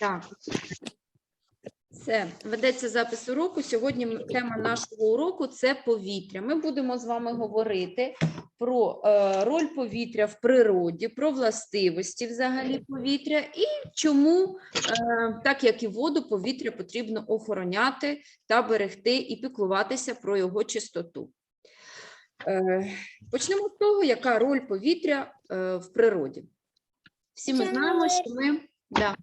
Так. Все, ведеться запис уроку. Сьогодні тема нашого уроку – це повітря. Ми будемо з вами говорити про роль повітря в природі, про властивості взагалі повітря і чому, так як і воду, повітря потрібно охороняти та берегти і піклуватися про його чистоту. Почнемо з того, яка роль повітря в природі. Всі ми знаємо, що ми… Да.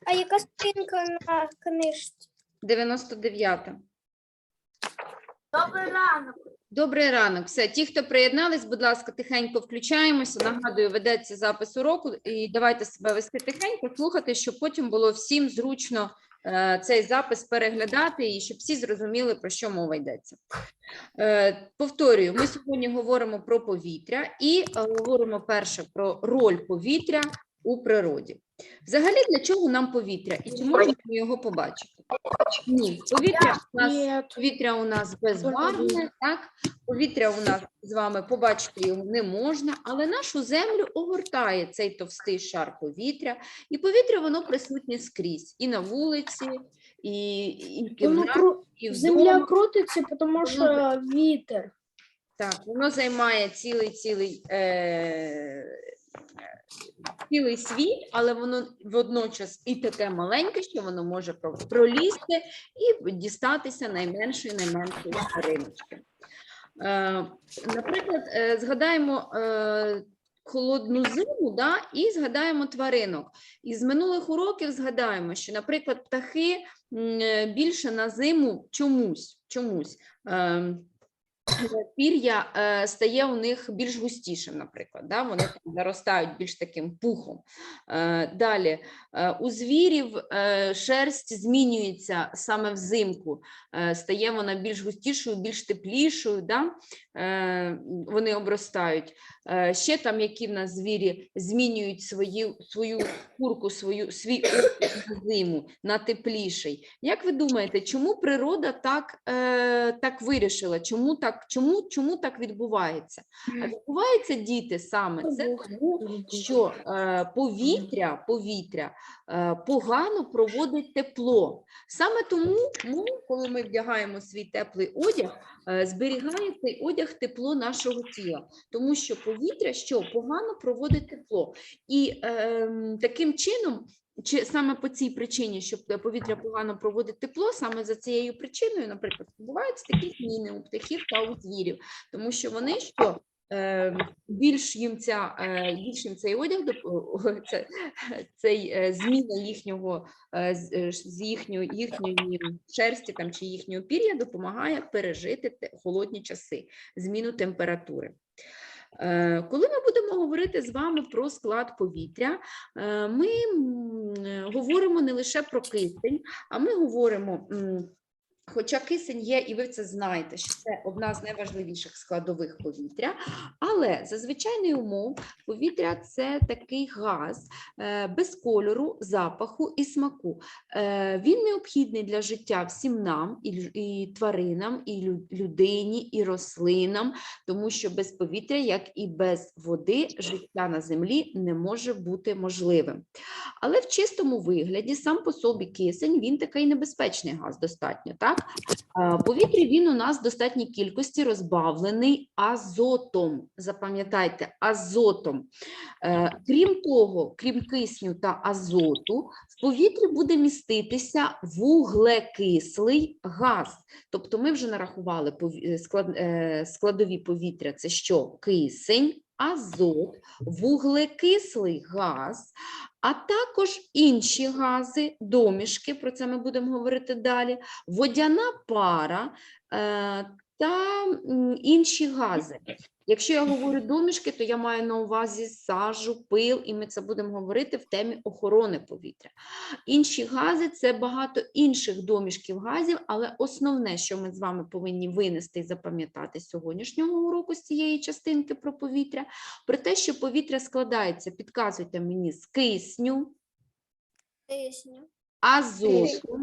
А яка сторінка на книжці? 99-та. Добрий ранок. Добрий ранок. Все, ті, хто приєднались, будь ласка, тихенько включаємося. Нагадую, ведеться запис уроку. І давайте себе вести тихенько, слухати, щоб потім було всім зручно цей запис переглядати і щоб всі зрозуміли, про що мова йдеться. Повторюю, ми сьогодні говоримо про повітря і говоримо перше про роль повітря у природі. Взагалі, для чого нам повітря? І чи можемо ми його побачити? Ні, повітря у нас безбарвне, так? Повітря у нас з вами побачити його не можна, але нашу землю огортає цей товстий шар повітря, і повітря воно присутнє скрізь, і на вулиці, і в кімнаті, і вдома. Земля крутиться, тому що вітер. Так, воно займає цілий світ, але воно водночас і таке маленьке, що воно може пролізти і дістатися найменшої твариночки. Наприклад, згадаємо холодну зиму, да, і згадаємо тваринок. Із минулих уроків згадаємо, що, наприклад, птахи більше на зиму чомусь пір'я стає у них більш густішим, наприклад, да? Вони там заростають більш таким пухом. Далі, у звірів шерсть змінюється саме взимку, стає вона більш густішою, більш теплішою, да? Вони обростають. Ще там, які в нас звірі змінюють свою шкурку, свій одяг на зиму на тепліший. Як ви думаєте, чому природа так вирішила? Чому так відбувається? А відбувається, діти, саме це тому, що повітря погано проводить тепло. Саме тому, коли ми вдягаємо свій теплий одяг, зберігає цей одяг тепло нашого тіла. Тому що повітря погано проводить тепло. І таким чином, саме по цій причині, що повітря погано проводить тепло, саме за цією причиною, наприклад, відбуваються такі зміни у птахів та у звірів, тому що вони більш їм цей одяг, зміна їхньої шерсті там, чи їхнього пір'я допомагає пережити холодні часи, зміну температури. Коли ми будемо говорити з вами про склад повітря, ми говоримо не лише про кисень, а ми говоримо, хоча кисень є, і ви це знаєте, що це одна з найважливіших складових повітря, але за звичайних умов повітря – це такий газ без кольору, запаху і смаку. Він необхідний для життя всім нам, і тваринам, і людині, і рослинам, тому що без повітря, як і без води, життя на землі не може бути можливим. Але в чистому вигляді сам по собі кисень, він такий небезпечний газ достатньо, так? В повітрі він у нас в достатній кількості розбавлений азотом. Запам'ятайте, азотом. Крім того, крім кисню та азоту, в повітрі буде міститися вуглекислий газ. Тобто ми вже нарахували складові повітря – це що? Кисень, азот, вуглекислий газ, а також інші гази, домішки, про це ми будемо говорити далі, водяна пара та інші гази. Якщо я говорю домішки, то я маю на увазі сажу, пил, і ми це будемо говорити в темі охорони повітря. Інші гази – це багато інших домішків газів, але основне, що ми з вами повинні винести і запам'ятати з сьогоднішнього уроку, з цієї частинки про повітря, про те, що повітря складається, підказуйте мені, з кисню, азоту,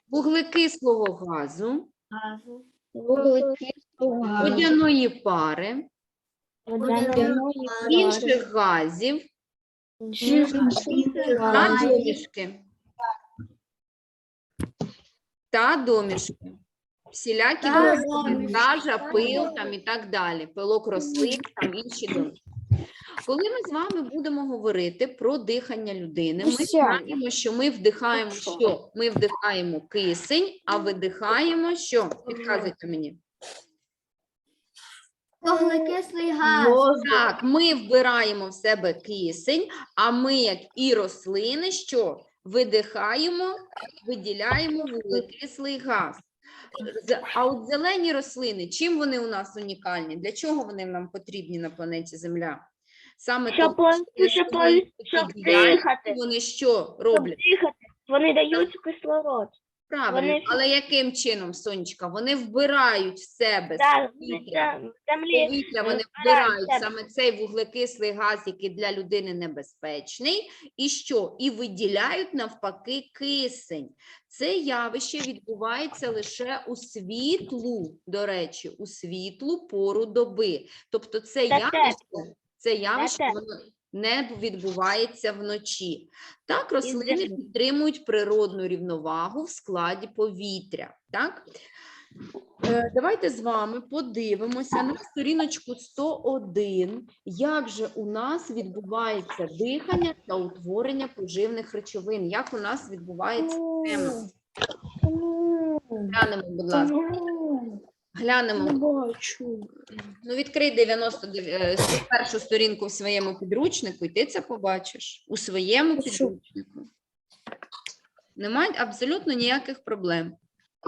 вуглекислого газу, водяної пари, інших газів Та домішки. Та домішки. Всілякі Та домішки, домішки, сажа, та пил домішки. там і так далі, пилок рослин, там інші домішки. Коли ми з вами будемо говорити про дихання людини, ми знаємо, що ми вдихаємо що? Ми вдихаємо кисень, а видихаємо що? Підказуйте мені. Вуглекислий газ. Так, ми вбираємо в себе кисень, а ми, як і рослини, що? Видихаємо, виділяємо вуглекислий газ. А от зелені рослини, чим вони у нас унікальні? Для чого вони нам потрібні на планеті Земля? Саме Щоб тому, що через щоб свою щоб діяльність дихати. вони що Щоб роблять? дихати. Вони дають кислород. Правильно, вони- але яким чином, Сонечка? Вони вбирають в себе Так, повітря. землі. Повітря вони вбирають вбирають в себе. саме цей вуглекислий газ, який для людини небезпечний, і що? І виділяють навпаки кисень. Це явище відбувається лише у світлу, до речі, у світлу пору доби. Тобто це явище Те. воно не відбувається вночі. Так, рослини землі. підтримують природну рівновагу в складі повітря. Так? Давайте з вами подивимося на сторіночку 101, як же у нас відбувається дихання та утворення поживних речовин, як у нас відбувається схема. Глянемо, будь ласка. Глянемо. Бачу. Ну, відкрий 91 сторінку в своєму підручнику, і ти це побачиш у своєму підручнику. Немає абсолютно ніяких проблем.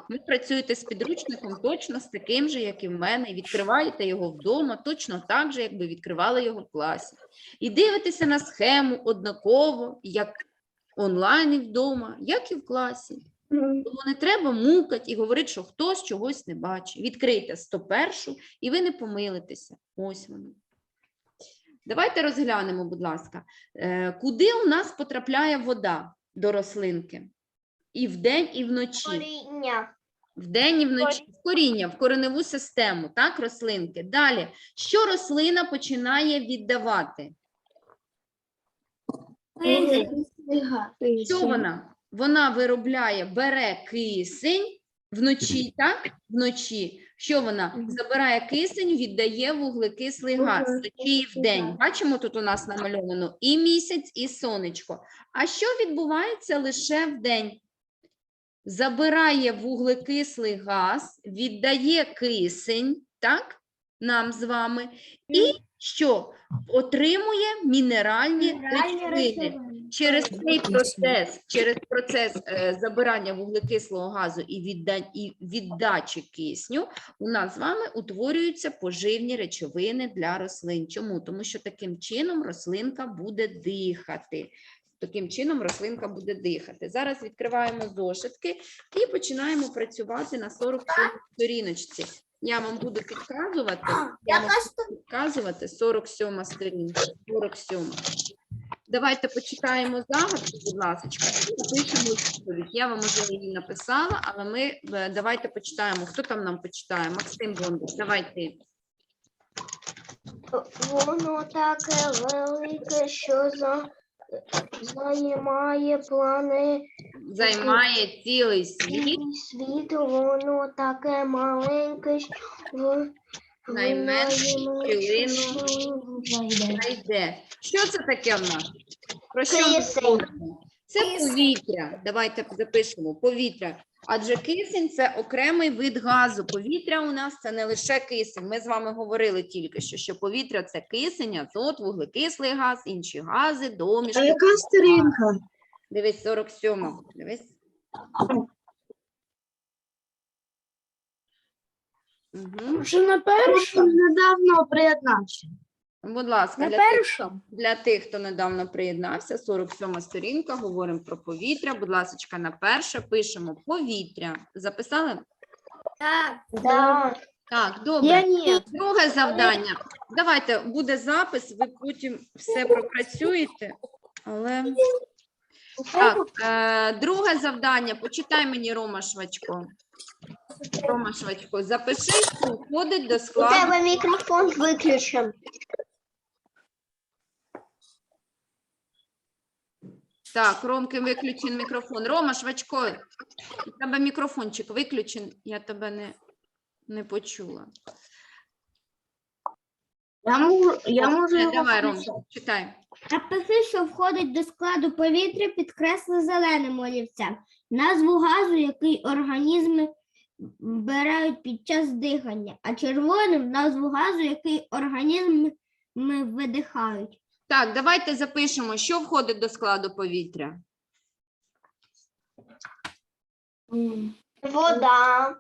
Ви працюєте з підручником точно з таким же, як і в мене, і відкриваєте його вдома точно так же, якби відкривали його в класі. І дивитеся на схему однаково, як онлайн і вдома, як і в класі. Тому не треба мукати і говорити, що хтось чогось не бачить. Відкрийте 101 і ви не помилитеся. Ось воно. Давайте розглянемо, будь ласка, куди у нас потрапляє вода до рослинки? І вдень, і вночі. Коріння. Вдень і вночі. В коріння, в кореневу систему, так, рослинки. Далі, що рослина починає віддавати? Що вона? Вона виробляє, бере кисень вночі, так? Вночі. Що вона? Забирає кисень, віддає вуглекислий газ. Вночі і вдень. Бачимо, тут у нас намальовано і місяць, і сонечко. А що відбувається лише вдень? Забирає вуглекислий газ, віддає кисень, так? Нам з вами. І що? Отримує мінеральні речовини. Через цей процес, через процес забирання вуглекислого газу і віддачі кисню у нас з вами утворюються поживні речовини для рослин. Чому? Тому що таким чином рослинка буде дихати. Таким чином рослинка буде дихати. Зараз відкриваємо зошитки і починаємо працювати на 47 сторіночці. Я вам буду підказувати 47 сторінка. 47. Давайте почитаємо загадку, будь ласка, і напишемо відповідь. Я вам вже її написала, але ми давайте почитаємо. Хто там нам почитає? Максим Бондар, давайте. Воно таке велике, що займає плани. Займає цілий світ, Світ, воно таке маленьке, що найменшу хвилину знайде. Що це таке в нас? Про що ми Кисень. говоримо? Це повітря. Давайте запишемо. Повітря. Адже кисень – це окремий вид газу. Повітря у нас – це не лише кисень. Ми з вами говорили тільки що повітря – це кисень, азот, вуглекислий газ, інші гази, домішки. А яка сторінка? Дивись, 47. Дивись. Угу. Вже на першому? Недавно приєднався. Будь ласка, На для тих, першому? для тих, хто недавно приєднався, 47 сторінка, говоримо про повітря. Будь ласка, на перше пишемо повітря. Записали? Так. Так, добре. Я ні. Друге завдання. Давайте, буде запис, ви потім все пропрацюєте. Але... Так, друге завдання. Почитай мені, Рома Швачко. Рома Швачко, запиши, що входить до У складу. тебе мікрофон виключен. Так, Ромки виключен мікрофон. Рома, Швачко, у тебе мікрофончик виключен, я тебе не почула. Я можу його Давай, Ром, включити. читай. Напиши, що входить до складу повітря, підкресли зеленим олівцем. Назву газу, який організми вбирають під час дихання, а червоним назву газу, який організми видихають. Так, давайте запишемо, що входить до складу повітря. Вода.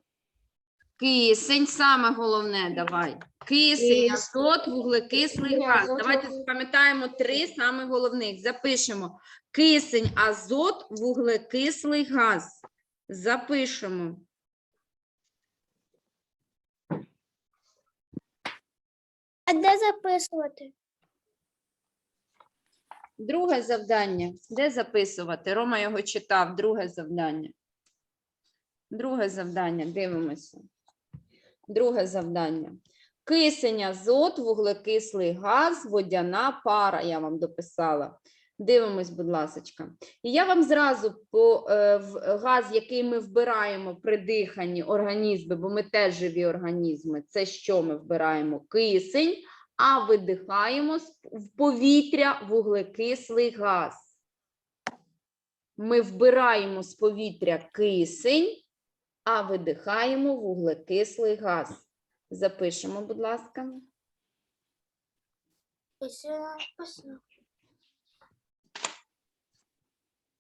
Кисень, саме головне, давай. Кисень, азот, вуглекислий газ. Давайте запам'ятаємо 3 саме головних. Запишемо. Кисень, азот, вуглекислий газ. Запишемо. А де записувати? Друге завдання. Де записувати? Рома його читав. Друге завдання. Друге завдання. Дивимося. Друге завдання. Кисень, азот, вуглекислий газ, водяна пара. Я вам дописала. Дивимось, будь ласочка. І я вам зразу по газ, який ми вбираємо при диханні, організми, бо ми теж живі організми. Це що ми вбираємо? Кисень, а видихаємо в повітря вуглекислий газ. Ми вбираємо з повітря кисень, а видихаємо вуглекислий газ. Запишемо, будь ласка.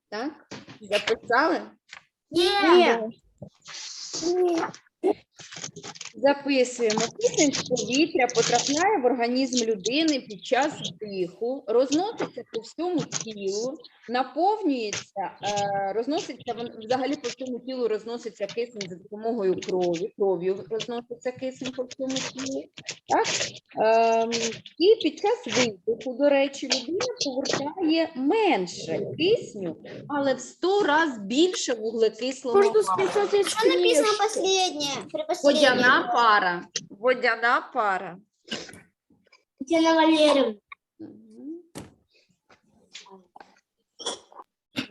Так? Записали? Ні. Записуємо. Кисень з повітря потрапляє в організм людини під час диху, розноситься по всьому тілу, наповнюється, взагалі по всьому тілу розноситься кисень за допомогою крові, кров'ю розноситься кисень по всьому тілу. Так? І під час видиху, до речі, людина повертає менше кисню, але в 100 разів більше вуглекислого газу. Что написано последнее? Водяна пара. Водяна пара. Тетяна Валерьевна. Мгм.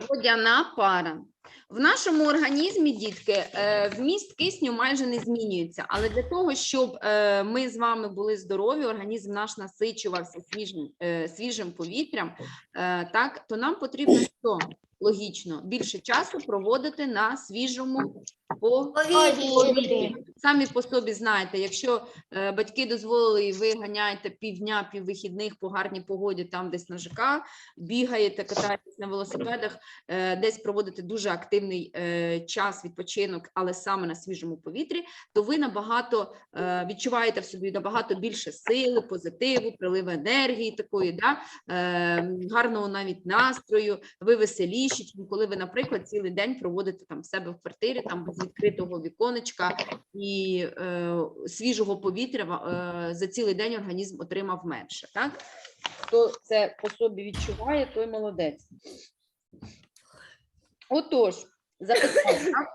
Водяна пара. В нашому організмі, дітки, вміст кисню майже не змінюється, але для того, щоб ми з вами були здорові, організм наш насичувався свіжим повітрям, так, то нам потрібно що? Логічно, більше часу проводити на свіжому повітрі. Самі по собі знаєте, якщо батьки дозволили і ви ганяєте півдня, піввихідних по гарній погоді там десь на ЖК, бігаєте, катаєтесь на велосипедах, десь проводите дуже активний час, відпочинок, але саме на свіжому повітрі, то ви набагато відчуваєте в собі набагато більше сили, позитиву, приливу енергії такої, да? Гарного навіть настрою, ви веселіші, ніж коли ви, наприклад, цілий день проводите там в себе в квартирі, там без відкритого віконечка і свіжого повітря за цілий день організм отримав менше. Так? Хто це по собі відчуває, той молодець. Отож, записали, так?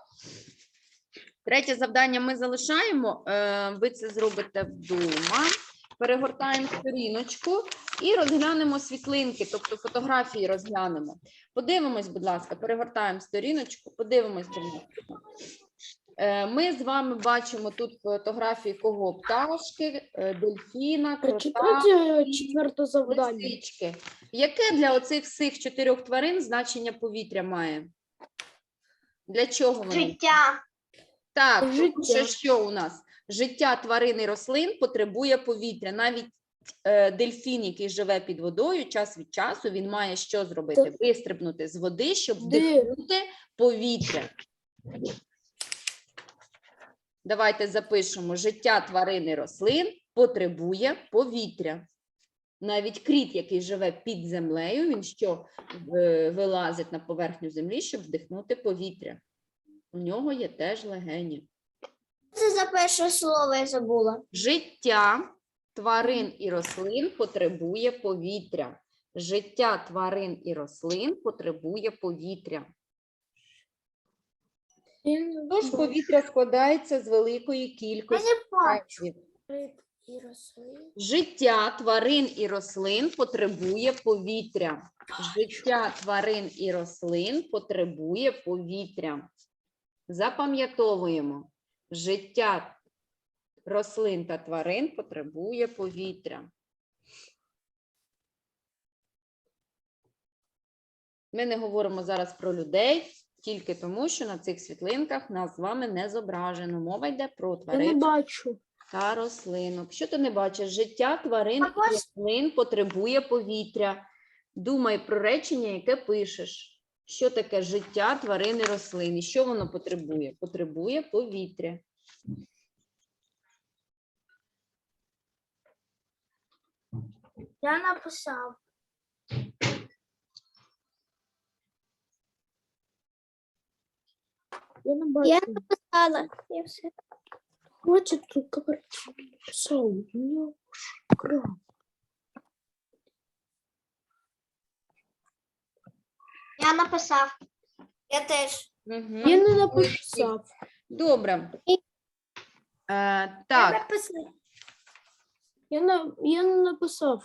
Третє завдання ми залишаємо, ви це зробите вдома. Перегортаємо сторіночку і розглянемо світлинки, тобто фотографії розглянемо. Подивимось, будь ласка, перегортаємо сторіночку, подивимось, будь ласка. Ми з вами бачимо тут фотографії кого? Пташки, дельфіна, крота, четверте завдання. лисички. Яке для оцих всіх 4 тварин значення повітря має? Для чого воно? Життя. Так, тому Життя. що що у нас? Життя тварин і рослин потребує повітря. Навіть дельфін, який живе під водою, час від часу він має що зробити? Вистрибнути з води, щоб вдихнути повітря. Давайте запишемо. Життя тварин і рослин потребує повітря. Навіть кріт, який живе під землею, він що? Вилазить на поверхню землі, щоб вдихнути повітря. У нього є теж легені. Це за перше слово я забула. Життя тварин і рослин потребує повітря. Життя тварин і рослин потребує повітря. Тож повітря складається з великої кількості газів. Життя тварин і рослин потребує повітря. Життя тварин і рослин потребує повітря. Запам'ятовуємо. Життя рослин та тварин потребує повітря. Ми не говоримо зараз про людей, тільки тому, що на цих світлинках нас з вами не зображено. Мова йде про Я не тварин бачу. та рослинок. Що ти не бачиш? Життя тварин і рослин потребує повітря. Думай про речення, яке пишеш. Що таке життя тварин і рослин? І що воно потребує? Потребує повітря. Я написав. Я не бачу. Написала. Я все. Хватит тут говорить, что я написал. У меня экран. Я написав. Я теж. Угу. Я не написав. Добре. Так, написав. Я не написав.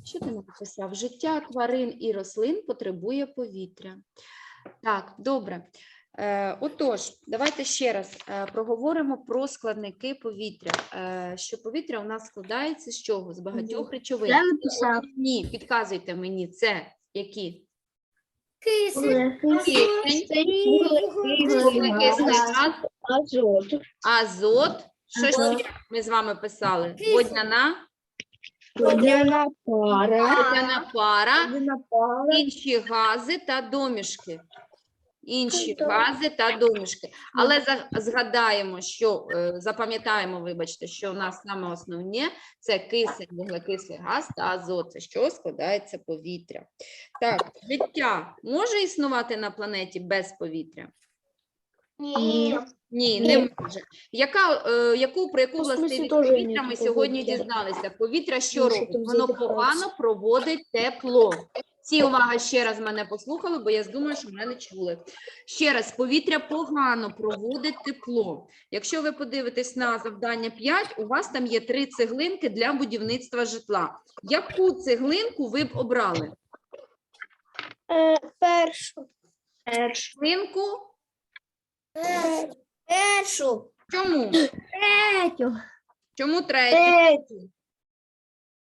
що ти написав? Життя тварин і рослин потребує повітря. Так, добре. Отож, давайте ще раз проговоримо про складники повітря. Що повітря у нас складається з чого? З багатьох речовин. Я написав. Ні, підказуйте мені, це які? Кисень. Вуглекислий газ, Азот. азот. Що ще ми з вами писали? Водняна, Водяная пара. водяна пара, Водяная пара. інші гази та домішки. Інші гази та домішки. Але згадаємо, що, запам'ятаємо, вибачте, що у нас саме основне – це кисень, вуглекислий газ та азот, це що складається повітря. Так, життя може існувати на планеті без повітря? Ні. Ні, не може. Про яку Ну, в смислі, властивість теж повітря ми ні, сьогодні повітря. дізналися? Повітря що Ну, що робить? там Воно задихається. погано проводить тепло. Всі, увага, ще раз мене послухали, бо я думаю, що мене не чули. Ще раз, повітря погано проводить тепло. Якщо ви подивитесь на завдання 5, у вас там є 3 цеглинки для будівництва житла. Яку цеглинку ви б обрали? Першу. Цеглинку? Першу. Чому? Третю. Чому третю?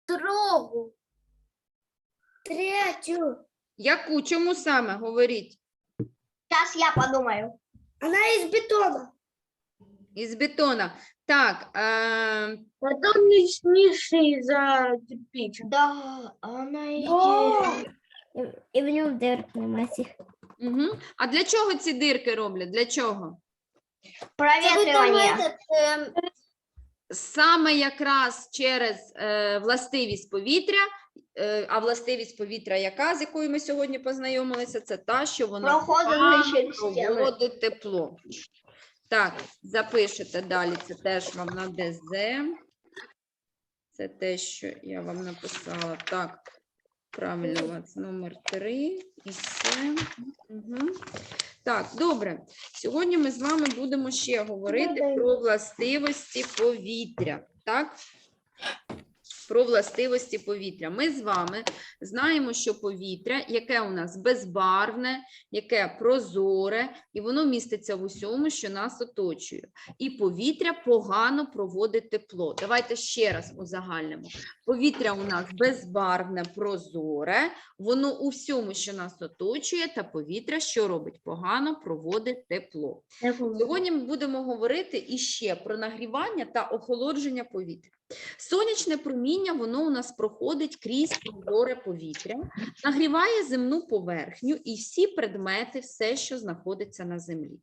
Другу. Третю. Яку? Чому саме? Говоріть. Сейчас я подумаю. Она из бетона. Із бетона. Так, Потом нижнейший за кирпич. Да, она и в нем дырок нема всех. угу. А для чого ці дирки роблять? Для чого? Проветривание. Саме якраз через властивість повітря, а властивість повітря яка, з якою ми сьогодні познайомилися, це та, що воно проводить тепло. Так, запишете далі, це теж вам на ДЗ. Це те, що я вам написала. Так, правильно у вас номер 3 і все. Угу. Так, добре. Сьогодні ми з вами будемо ще говорити про властивості повітря. Так? Про властивості повітря. Ми з вами знаємо, що повітря, яке у нас безбарвне, яке прозоре, і воно міститься в усьому, що нас оточує. І повітря погано проводить тепло. Давайте ще раз узагальнимо. Повітря у нас безбарвне, прозоре, воно у всьому, що нас оточує, та повітря, що робить? Погано проводить тепло. Сьогодні ми будемо говорити іще про нагрівання та охолодження повітря. Сонячне проміння, воно у нас проходить крізь прозоре повітря, нагріває земну поверхню і всі предмети, все, що знаходиться на землі.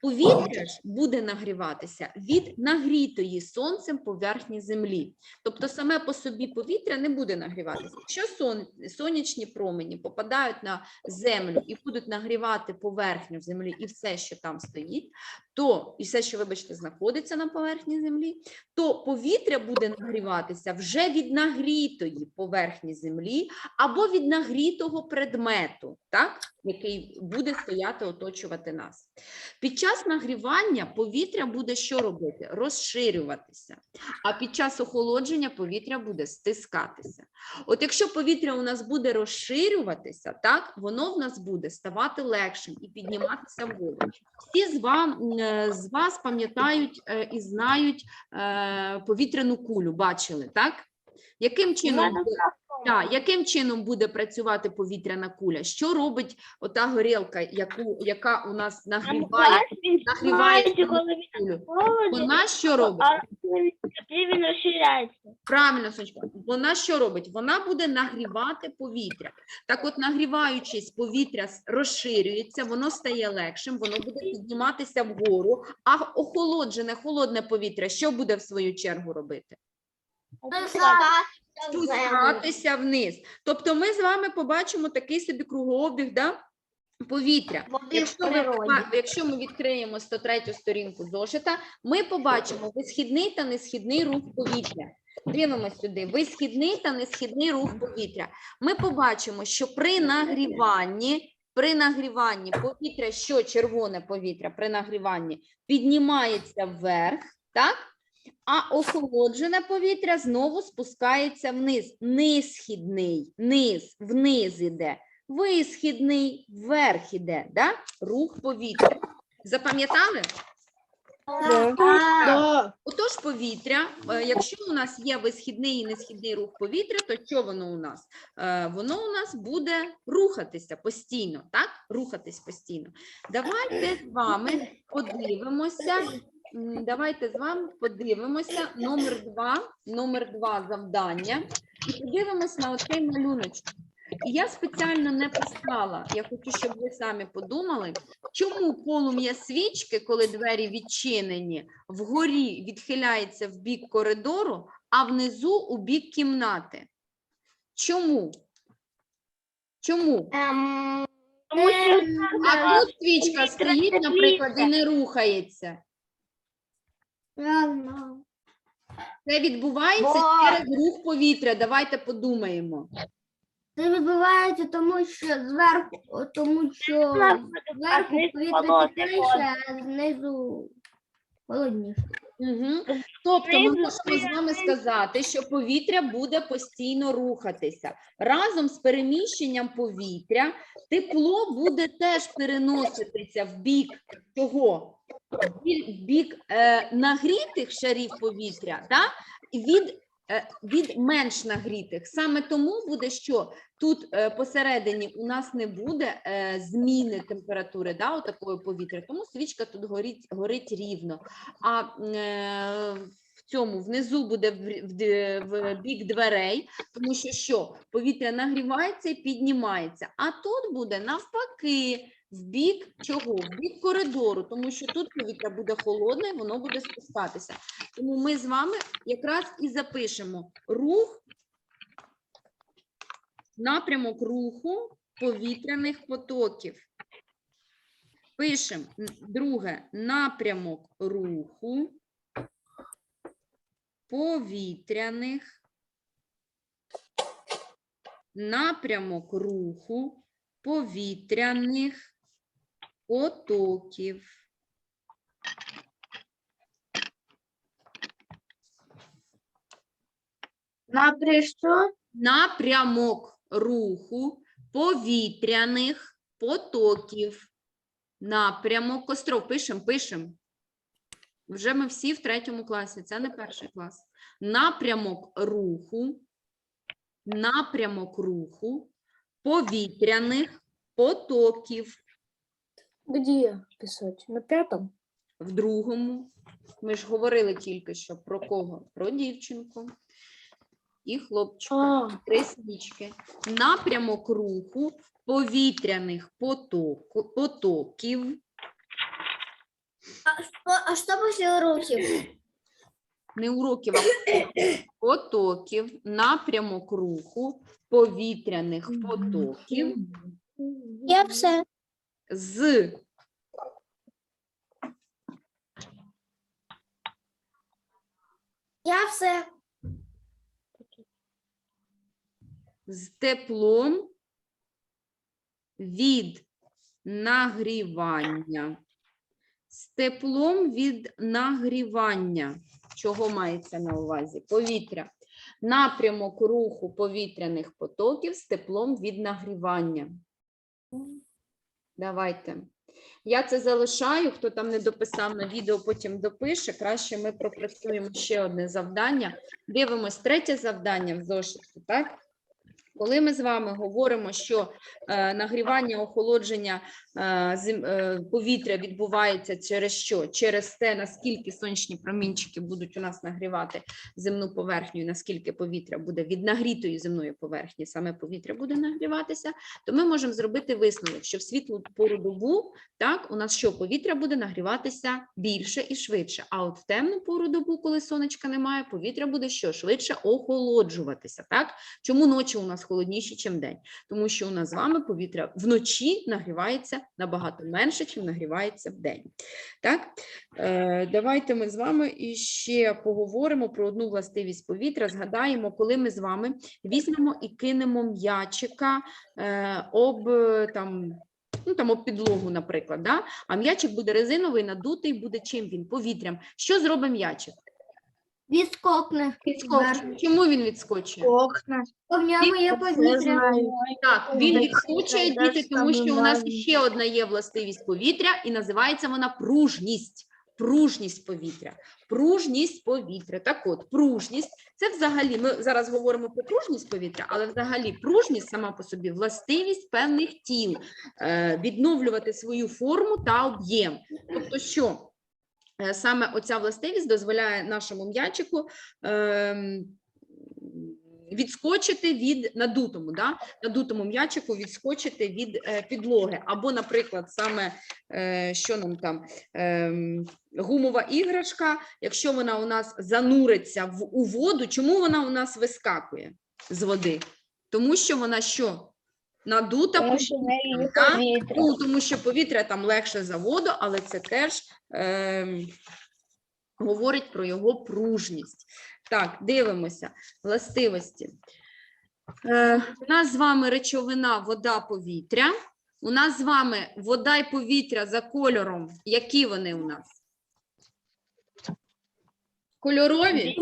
Повітря ж буде нагріватися від нагрітої сонцем поверхні землі. Тобто саме по собі повітря не буде нагріватися. Якщо сонячні промені попадають на землю і будуть нагрівати поверхню землі і все, що там стоїть, то, і все, що, вибачте, знаходиться на поверхні землі, то повітря буде буде нагріватися? Вже від нагрітої поверхні землі або від нагрітого предмету, так? Який буде стояти, оточувати нас. Під час нагрівання повітря буде що робити? Розширюватися. А під час охолодження повітря буде стискатися. От якщо повітря у нас буде розширюватися, так, воно в нас буде ставати легшим і підніматися вгору. Всі з вас пам'ятають і знають повітряну кулю, бачили, так? Яким чином буде працювати повітряна куля? Що робить ота горілка, яка у нас нагріває кулю? Вона що робить? Він розширяється. Правильно, Сонечко. Вона що робить? Вона буде нагрівати повітря. Так от, нагріваючись, повітря розширюється, воно стає легшим, воно буде підніматися вгору, а охолоджене, холодне повітря що буде в свою чергу робити? Спускатися вниз. Тобто ми з вами побачимо такий собі кругообіг, да? Повітря. Якщо ми відкриємо 103 сторінку зошита, ми побачимо висхідний та несхідний рух повітря. Дивимося сюди. Висхідний та несхідний рух повітря. Ми побачимо, що при нагріванні повітря, що червоне повітря при нагріванні піднімається вверх, так? А охолоджене повітря знову спускається вниз. Несхідний, вниз іде. Висхідний, вверх іде, да? Рух повітря. Запам'ятали? Да. Отож повітря, якщо у нас є висхідний і несхідний рух повітря, то що воно у нас? Воно у нас буде рухатися постійно, так? Рухатись постійно. Давайте з вами подивимося номер 2 завдання і подивимось на оцей малюночок. І я спеціально не писала, я хочу, щоб ви самі подумали, чому полум'я свічки, коли двері відчинені, вгорі відхиляється в бік коридору, а внизу у бік кімнати. Чому? Чому? А тут свічка стоїть, наприклад, і не рухається. Це відбувається через рух повітря. Давайте подумаємо. Це відбувається тому, що зверху повітря тепліше, а знизу холодніше. Угу. Тобто ми можемо з вами сказати, що повітря буде постійно рухатися. Разом з переміщенням повітря тепло буде теж переноситися в бік чого? В бік нагрітих шарів повітря, да? Від менш нагрітих. Саме тому буде, що тут посередині у нас не буде зміни температури, да, отакої повітря, тому свічка тут горить рівно. А в цьому внизу буде в бік дверей, тому що повітря нагрівається і піднімається. А тут буде навпаки, в бік чого? В бік коридору, тому що тут повітря буде холодне, і воно буде спускатися. Тому ми з вами якраз і запишемо напрямок руху повітряних потоків. Пишемо, друге, напрямок руху повітряних потоків. Напрямок руху повітряних потоків. Напрямок. Костров, пишемо. Вже ми всі в 3 класі, це не 1 клас. Напрямок руху повітряних потоків. Где писать? На 5-м? В 2-му. Ми ж говорили тільки що про кого? Про дівчинку і хлопчика. 3 свічки. Напрямок руху повітряних потоків. А що після уроків? Не уроків, а потоків. Напрямок руху повітряних потоків. Я все. Я все. з теплом від нагрівання. З теплом від нагрівання. Чого мається на увазі? Повітря. Напрямок руху повітряних потоків з теплом від нагрівання. Давайте. Я це залишаю, хто там не дописав на відео, потім допише. Краще ми пропрацюємо ще одне завдання. Дивимось третє завдання в зошиті, так? Коли ми з вами говоримо, що нагрівання, охолодження повітря відбувається через що? Через те, наскільки сонячні промінчики будуть у нас нагрівати земну поверхню, і наскільки повітря буде від нагрітої земної поверхні, саме повітря буде нагріватися, то ми можемо зробити висновок, що в світлу пору добу, так, у нас що? Повітря буде нагріватися більше і швидше, а от в темну пору добу, коли сонечка немає, повітря буде що? Швидше охолоджуватися, так? Чому ночі у нас холодніші, ніж день? Тому що у нас з вами повітря вночі нагрівається набагато менше, ніж нагрівається вдень. Так? Давайте ми з вами іще поговоримо про одну властивість повітря. Згадаємо, коли ми з вами візьмемо і кинемо м'ячика об підлогу, наприклад. Да? А м'ячик буде резиновий, надутий, буде чим він? Повітрям. Що зробить м'ячик? Відскокне. Відскочить. Чому він відскочує? В ньому є повітря. Так, він відскочує, діти, тому що у нас ще одна є властивість повітря, і називається вона пружність. Пружність повітря. Пружність повітря. Так от, пружність – це взагалі, ми зараз говоримо про пружність повітря, але взагалі пружність сама по собі властивість певних тіл, відновлювати свою форму та об'єм. Тобто що? Саме оця властивість дозволяє нашому м'ячику відскочити від надутому, да? Надутому м'ячику відскочити від підлоги. Або, наприклад, саме, що нам там, гумова іграшка, якщо вона у нас зануриться у воду, чому вона у нас вискакує з води? Тому що вона що? Надута повітря. Тому що повітря там легше за воду, але це теж говорить про його пружність. Так, дивимося. Властивості. У нас з вами речовина вода, повітря. У нас з вами вода і повітря за кольором. Які вони у нас? Кольорові?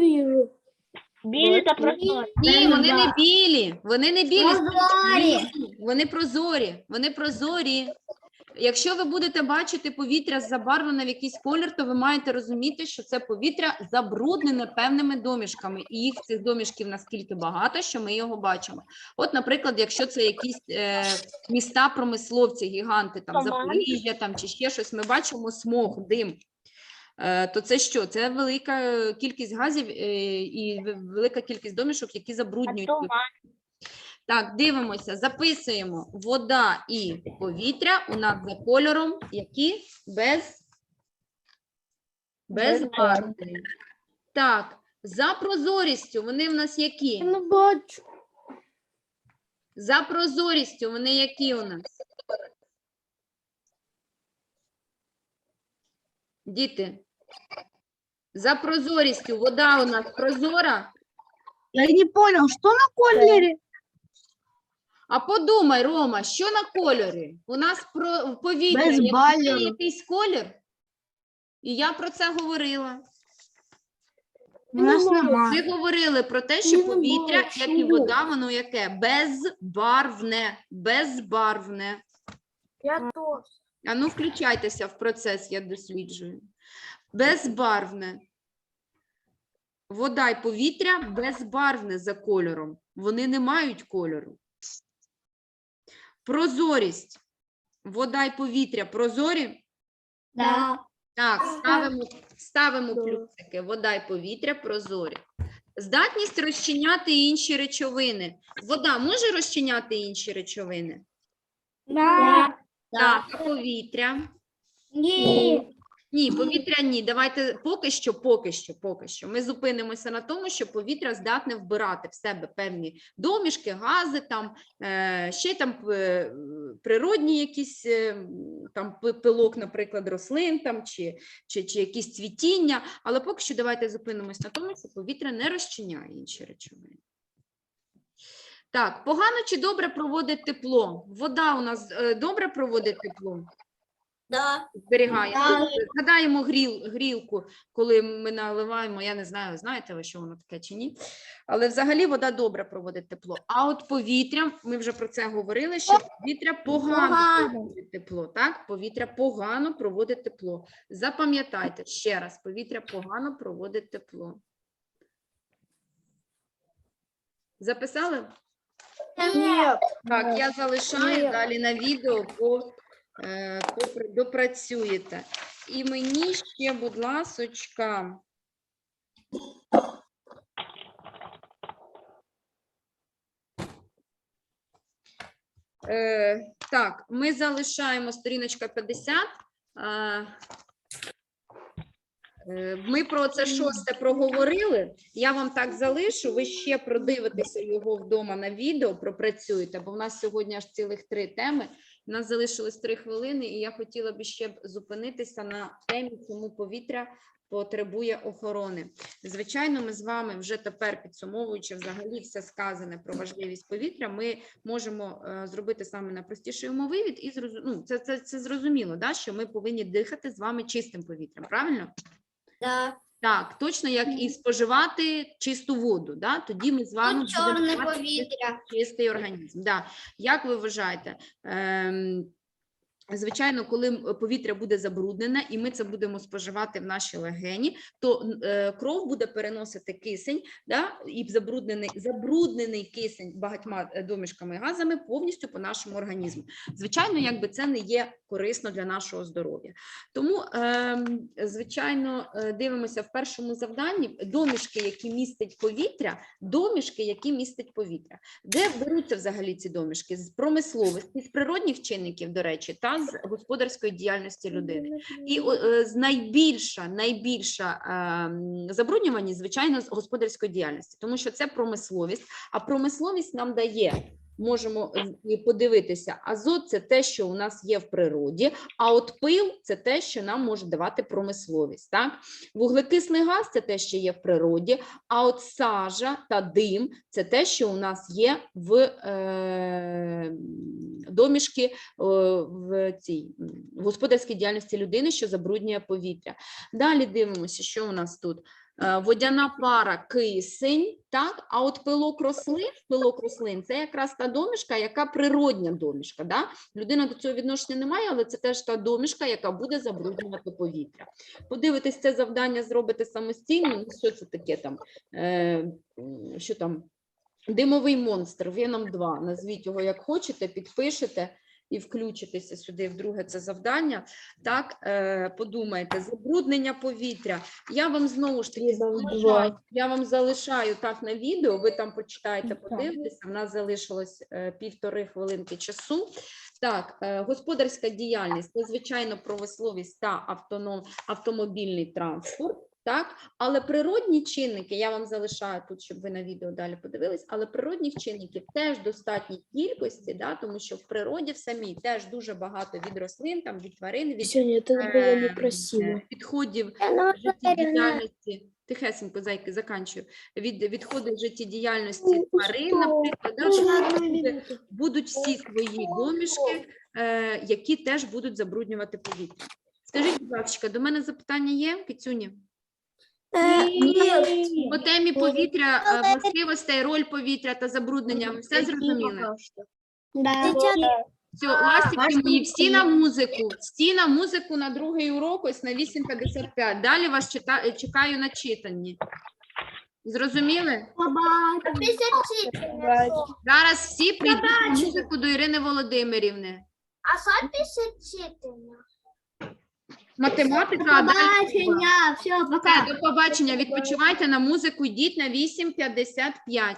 Білі та прозорі. Ні, вони не білі. Вони не білі. Прозорі. Вони прозорі. Вони прозорі. Якщо ви будете бачити повітря забарвлене в якийсь колір, то ви маєте розуміти, що це повітря забруднене певними домішками. І їх цих домішків наскільки багато, що ми його бачимо. От, наприклад, якщо це якісь міста промисловці, гіганти, там Запоріжжя там, чи ще щось, ми бачимо смог, дим. То це що? Це велика кількість газів і велика кількість домішок, які забруднюють. Так, дивимося, записуємо. Вода і повітря у нас за кольором, які безбарвні. Так, за прозорістю вони в нас які? Я не бачу. За прозорістю вони які у нас? Діти, за прозорістю вода у нас прозора? Я не понял, что на колере? А подумай, Рома, що на кольорі? У нас в повітря Без є бальору. якийсь колір? І я про це говорила. У нас нема. Ми говорили про те, що Не повітря, бачу. як і вода, воно яке? Безбарвне. Безбарвне. Я тоже. А ну, включайтеся в процес, я досліджую. Безбарвне. Вода і повітря безбарвне за кольором. Вони не мають кольору. Прозорість. Вода і повітря прозорі? Да. Так, ставимо плюсики. Вода і повітря прозорі. Здатність розчиняти інші речовини. Вода може розчиняти інші речовини? Да. Так, а повітря? Ні. Ні, повітря ні. Давайте поки що. Ми зупинимося на тому, що повітря здатне вбирати в себе певні домішки, гази, там, ще там природні якісь там пилок, наприклад, рослин там, чи якісь цвітіння. Але поки що давайте зупинимося на тому, що повітря не розчиняє інші речовини. Так, погано чи добре проводить тепло? Вода у нас добре проводить тепло? Да. Зберігає. Так. Згадаємо грілку, коли ми наливаємо, я не знаю, знаєте ви, що воно таке чи ні. Але взагалі вода добре проводить тепло. А от повітря, ми вже про це говорили, що повітря погано проводить тепло. Так? Повітря погано проводить тепло. Запам'ятайте ще раз, повітря погано проводить тепло. Записали? Нет. Так, я залишаю Ні. далі на відео, допрацюєте. І мені ще, будь ласочка, так, ми залишаємо сторіночка 50. Ми про це 6 проговорили. Я вам так залишу, ви ще продивитеся його вдома на відео, пропрацюєте, бо в нас сьогодні аж цілих 3 теми. У нас залишилось 3 хвилини, і я хотіла б ще зупинитися на темі, чому повітря потребує охорони. Звичайно, ми з вами вже тепер, підсумовуючи взагалі все сказане про важливість повітря, ми можемо зробити саме найпростіший умовивід, і це зрозуміло, да, що ми повинні дихати з вами чистим повітрям, правильно? Да. Так, точно як і споживати чисту воду, да? Тоді ми з вами Чорне будемо мати повітря. чистий організм. Да. Як ви вважаєте? Звичайно, коли повітря буде забруднене, і ми це будемо споживати в наші легені, то кров буде переносити кисень, да, і забруднений кисень багатьма домішками і газами повністю по нашому організму. Звичайно, якби це не є корисно для нашого здоров'я. Тому, звичайно, дивимося в першому завданні домішки, які містять повітря. Де беруться взагалі ці домішки? З промисловості, з природних чинників, до речі, та з господарської діяльності людини. І найбільша забруднюваність, звичайно, з господарської діяльності, тому що це промисловість, а промисловість нам дає, можемо подивитися, азот – це те, що у нас є в природі, а от пил – це те, що нам може давати промисловість. Так? Вуглекислий газ – це те, що є в природі, а от сажа та дим – це те, що у нас є в домішки в господарській діяльності людини, що забруднює повітря. Далі дивимося, що у нас тут. Водяна пара, кисень, так? А от пилок рослин – це якраз та домішка, яка природня домішка. Да? Людина до цього відношення не має, але це теж та домішка, яка буде забруднювати повітря. Подивитись це завдання, зробите самостійно, що це таке там, що там, димовий монстр, Веном 2, назвіть його як хочете, підпишете і включитися сюди в друге це завдання. Так, подумайте, забруднення повітря. Я вам знову ж таки залишаю так на відео, ви там почитаєте, подивитеся, в нас залишилось 1,5 хвилинки часу. Так, господарська діяльність, це, звичайно, промисловість та автомобільний транспорт. Так, але природні чинники, я вам залишаю тут, щоб ви на відео далі подивились, але природних чинників теж в достатній кількості, да, тому що в природі в самій теж дуже багато від рослин, там, від тварин, від Сегодня это было некрасиво. підходів життєдіяльності, тихесенько, зайки, заканчую, від відходів життєдіяльності тварин, наприклад, да, що будуть всі свої домішки, які теж будуть забруднювати повітря. Скажіть, будь ласка, до мене запитання є, Кицюні? По темі повітря, властивостей, роль повітря та забруднення, ви все зрозуміли? Все, ластівки мої, всі на музику на другий урок, ось на 8:55. Далі вас чекаю на читанні. Зрозуміли? Зараз всі прийдуть на музику до Ірини Володимирівни. А що пише читання? Математика, а далі Побачення, все, пока. До побачення, відпочивайте на музику, йдіть на 8:55.